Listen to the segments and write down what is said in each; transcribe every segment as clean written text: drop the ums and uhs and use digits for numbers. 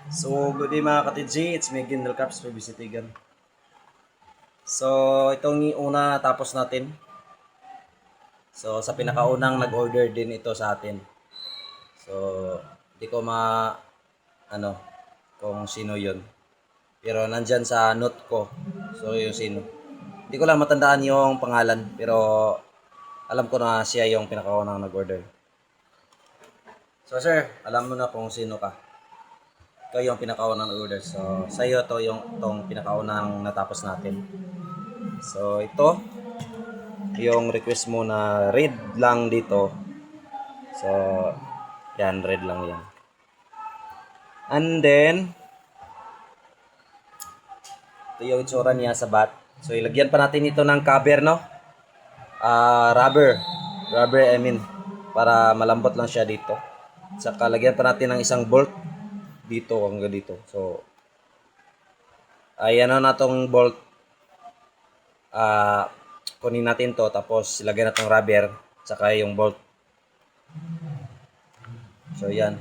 So, good day mga ka-TG, it's me again, Caps for Bisitigan. So, itong una tapos natin. So, sa pinakaunang nag-order din ito sa atin. So, di ko ano, kung sino yon. Pero nandyan sa note ko. So, yung sino. Di ko lang matandaan yung pangalan, pero alam ko na siya yung pinakaunang nag-order. So, sir, alam mo na kung sino ka. Ikaw yung pinakaunang order. So, sa iyo to yung tong pinakaunang natapos natin. So, ito yung request mo na red lang dito. So, yan, red lang yan. And then, ito yung itsura niya sa bat. So, ilagyan pa natin ito ng cover, no? Rubber. Rubber, I mean. Para malambot lang siya dito. Saka, lagyan pa natin ng isang bolt dito hanggang dito. So, ayan na tong bolt. Kunin natin to tapos ilagay na tong rubber saka yung bolt. So, yan.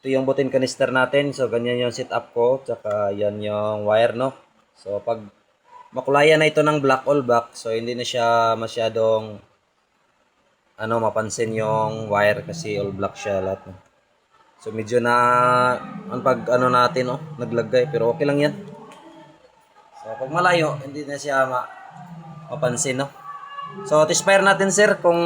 Ito yung butin canister natin. So, ganyan yung setup ko. Tsaka, yan yung wire, no? So, pag makulayan na ito ng black all black, so, hindi na siya masyadong mapansin yung wire kasi all black siya lahat, no? So, medyo na ang pag natin, naglagay. Pero okay lang yan. So, pag malayo, hindi na siya mapansin, no? So, tespire natin, sir, kung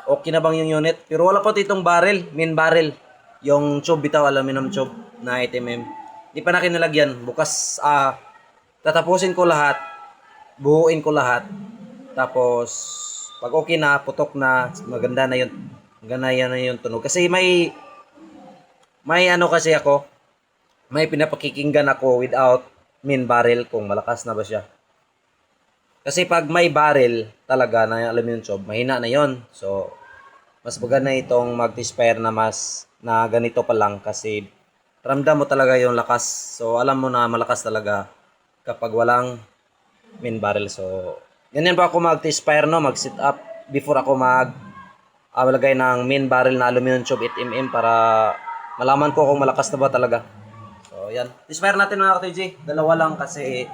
okay na bang yung unit. Pero wala pa itong barrel, main barrel. Yung tube bitaw, aluminum tube na 8mm. Di pa na kinalagyan. Bukas, tatapusin ko lahat. Buuin ko lahat. Tapos, pag okay na, putok na, maganda na yun. Maganda na yung tunog. Kasi may kasi ako, may pinapakikinggan ako without main barrel kung malakas na ba siya. Kasi pag may barrel talaga na aluminum tube, mahina na yon. So, mas maganda itong mag-tespire na mas na ganito pa lang kasi ramdam mo talaga yung lakas. So, alam mo na malakas talaga kapag walang main barrel. So, ganyan pa ako mag-tespire, no? Mag-set up before ako malagay ng main barrel na aluminum tube 8mm para malaman ko kung malakas na ba talaga. So, yan. Tespire natin mga ka-TG. Dalawa lang kasi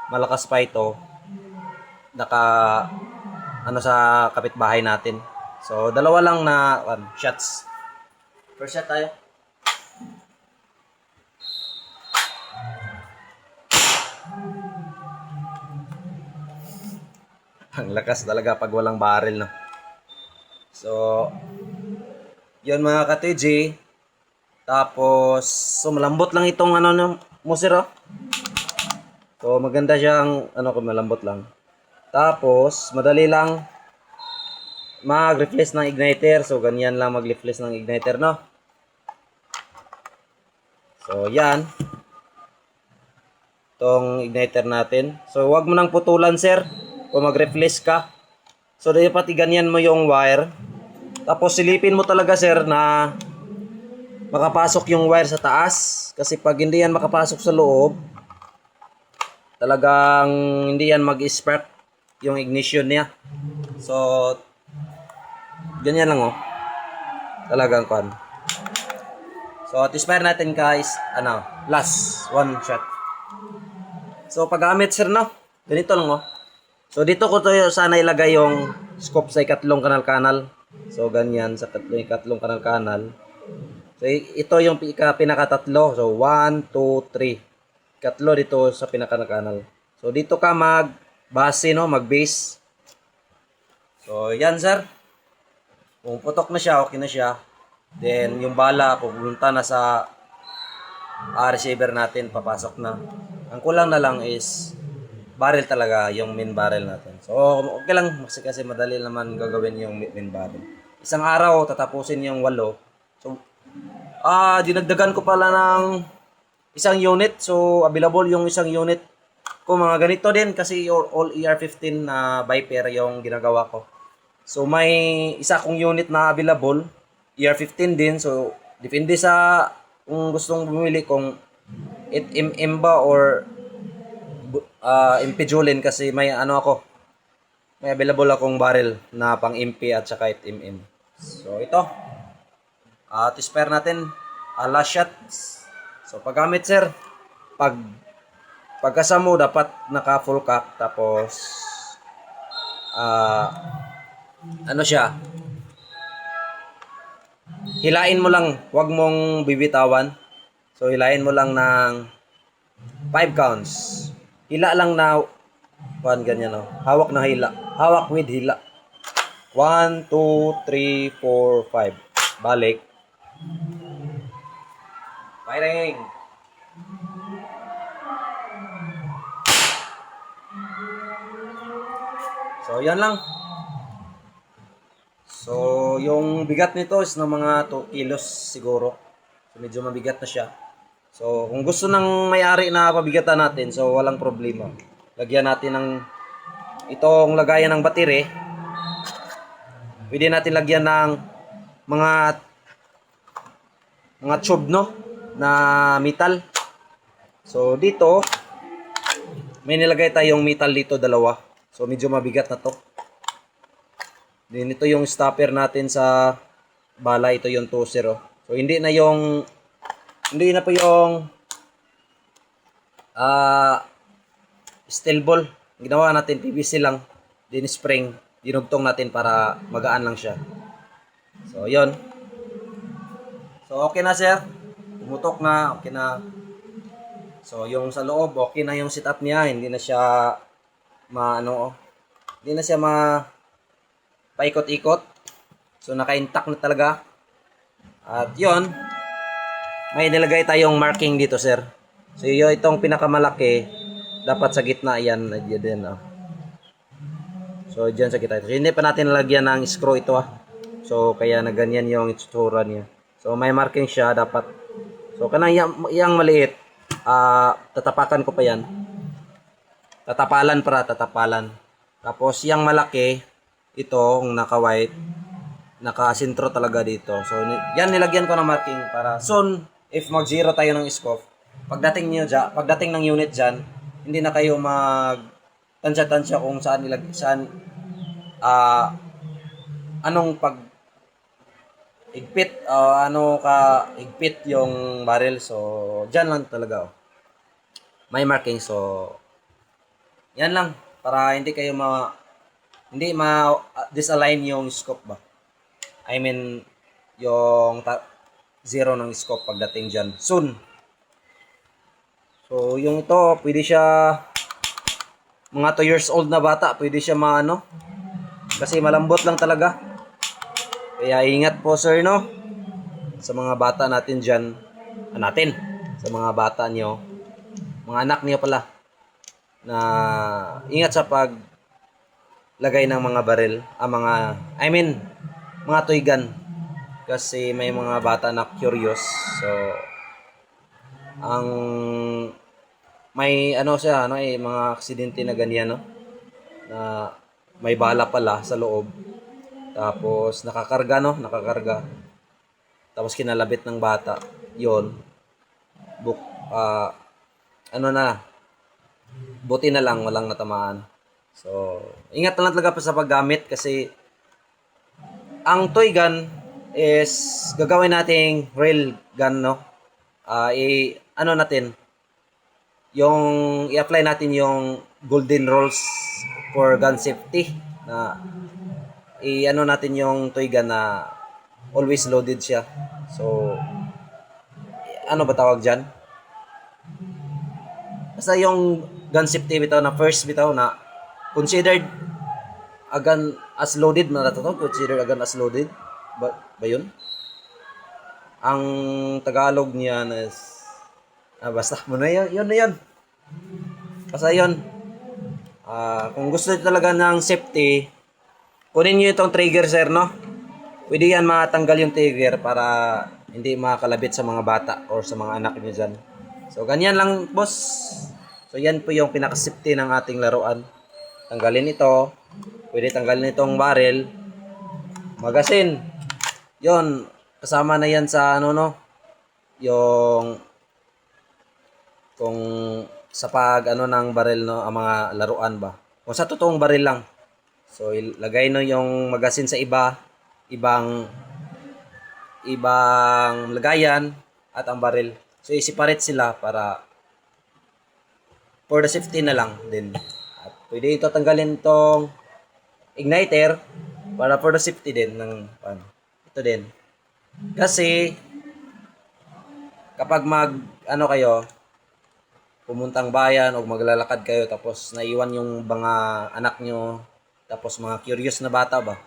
malakas pa ito. Sa kapitbahay natin. So, dalawa lang na shots. First shot tayo. Ang lakas talaga pag walang barrel, no? So, yun mga ka-TG. Tapos, so malambot lang itong Moser, oh. So, maganda siyang, malambot lang. Tapos, madali lang mag-replace ng igniter. So, ganyan lang mag-replace ng igniter, no? So, yan. Itong igniter natin. So, wag mo nang putulan, sir. Kung mag-replace ka. So, dapat ganyan mo yung wire. Tapos, silipin mo talaga, sir, na makapasok yung wire sa taas. Kasi pag hindi yan makapasok sa loob, talagang hindi yan mag-spark yung ignition niya. So, ganyan lang, oh. Talagang kan. So, tespire natin, guys. Last one shot. So, paggamit, sir, no? Ganito lang, oh. So, dito ko to sana ilagay yung scope sa ikatlong kanal-kanal. So, ganyan sa ikatlong kanal-kanal. So, ito yung pinakatatlo. So, 1, 2, 3. Katlo dito sa pinakakanal. So, dito ka mag-base, no? Mag-base. So, yan, sir. Kung putok na siya, okay na siya. Then, yung bala, pupunta na sa receiver natin, papasok na. Ang kulang na lang is barrel talaga, yung main barrel natin. So, okay lang kasi madali naman gagawin yung main barrel. Isang araw, tatapusin yung 8. So, dinagdagan ko pala ng isang unit. So, available yung isang unit ko. Mga ganito din kasi all ER15 na Viper yung ginagawa ko. So, may isa kong unit na available. ER15 din. So, depende sa kung gustong bumili kung 8mm ba or MP Julin kasi may may available akong barrel na pang MP at saka 8mm. So, ito. Tespire natin. last shot. So paggamit sir, pagkasa mo dapat naka full cock, tapos ano siya, hilain mo lang, wag mong bibitawan. So hilain mo lang ng 5 counts. Hila lang na ganyan, no. Hawak na hila. Hawak with hila. 1, 2, 3, 4, 5. Balik. Firing. So, yan lang. So, yung bigat nito is ng mga 2 kilos siguro. So, medyo mabigat na siya. So, kung gusto ng may-ari na pabigatan natin, so walang problema. Lagyan natin ng itong lagayan ng battery. Pwede natin lagyan ng mga tube, no, na metal. So, dito may nilagay tayong metal dito, dalawa. So, medyo mabigat na to. Then, ito yung stopper natin sa bala. Ito yung toser, oh. So, hindi na po yung steel ball. Ginawa natin, PVC lang. Then, spring. Dinugtong natin para magaan lang siya. So, yon. So, okay na, sir. Pumutok na. Okay na. So, yung sa loob, okay na yung setup niya. Hindi na siya hindi na siya paikot-ikot. So, naka-intact na talaga. At yon, may nilagay tayong marking dito, sir. So, itong pinakamalaki, dapat sa gitna yan. Diyan din, oh. So, dyan sa gitna. So, hindi pa natin nalagyan ng screw ito, ah. So, kaya na ganyan yung itsura niya. So, may marking siya, dapat. So, kanang yang maliit, tatapakan ko pa yan. Tatapalan. Tapos, yang malaki, ito, kung naka-white, naka-sintro talaga dito. So, yan nilagyan ko ng marking para soon, if mag-zero tayo ng scope, pagdating ng unit dyan, hindi na kayo tansya kung anong igpit, igpit yung barrel. So, dyan lang talaga, oh. May marking. So, yan lang para hindi kayo disalign yung scope ba. I mean, yung zero ng scope pagdating dyan soon. So, yung ito, pwede siya mga 2 years old na bata, pwede siya kasi malambot lang talaga. Kaya ingat po, sir, no, sa mga bata natin dyan, sa mga bata nyo, mga anak niyo pala, na ingat sa paglagay ng mga baril, mga toy gun, kasi may mga bata na curious. So, may mga aksidente na ganyan, no, na may bala pala sa loob, tapos nakakarga. Tapos kinalabit ng bata. Yon. Buti na lang walang natamaan. So, ingat na lang talaga sa paggamit, kasi ang toy gun is gagawin nating real gun, no. I-apply natin yung golden rules for gun safety, na natin yung toy gun na always loaded siya. So, ano ba tawag dyan? Basta yung gun safety bitaw na first bitaw na considered a gun as loaded, considered a gun as loaded ba yun? Ang Tagalog niya is basta mo na yun. Basta yun. Kung gusto talaga ng safety, kunin nyo itong trigger, sir, no? Pwede yan matanggal yung trigger para hindi makakalabit sa mga bata or sa mga anak nyo dyan. So, ganyan lang, boss. So, yan po yung pinaka-safety ng ating laruan. Tanggalin ito. Pwede tanggalin itong barrel. Magasin. Yon, kasama na yan sa yung kung sa ng barrel, no, ang mga laruan ba. Kung sa totoong barrel lang. So, ilagay no yung magasin sa ibang lagayan, at ang barrel. So i-separate sila para for the safety na lang din. At pwede ito tanggalin tong igniter para for the safety din ng ito din. Kasi kapag kayo pumuntang bayan o maglalakad kayo tapos naiwan yung mga anak nyo tapos mga curious na bata ba.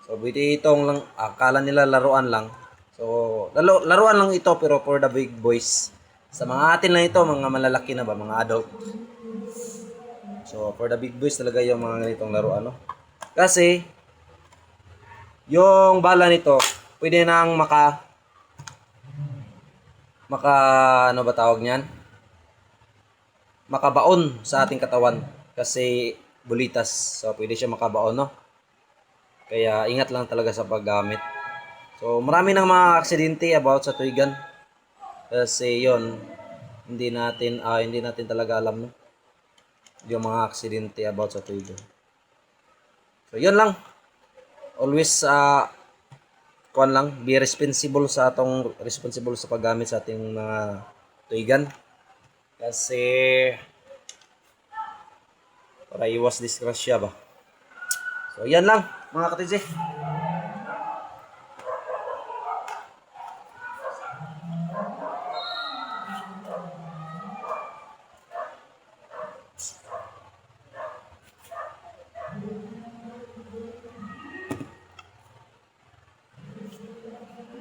So pwede itong lang akala nila laruan lang. So laruan lang ito pero for the big boys. Sa mga atin lang ito, mga malalaki na ba, mga adult. So for the big boys talaga yung mga ganitong laruan, no? Kasi yung bala nito, pwede nang maka ano ba tawag niyan? Makabaon sa ating katawan kasi bulitas. So pwede siya makabaon, no? Kaya ingat lang talaga sa paggamit. So marami nang mga aksidente about sa toy gun. Kasi yon hindi natin talaga alam, no? Yung mga aksidente about sa toy gun. So yun lang. Always be responsible sa paggamit sa ating mga toy gun. Kasi para iwas disgrasya ba. So yan lang mga ka-TJ.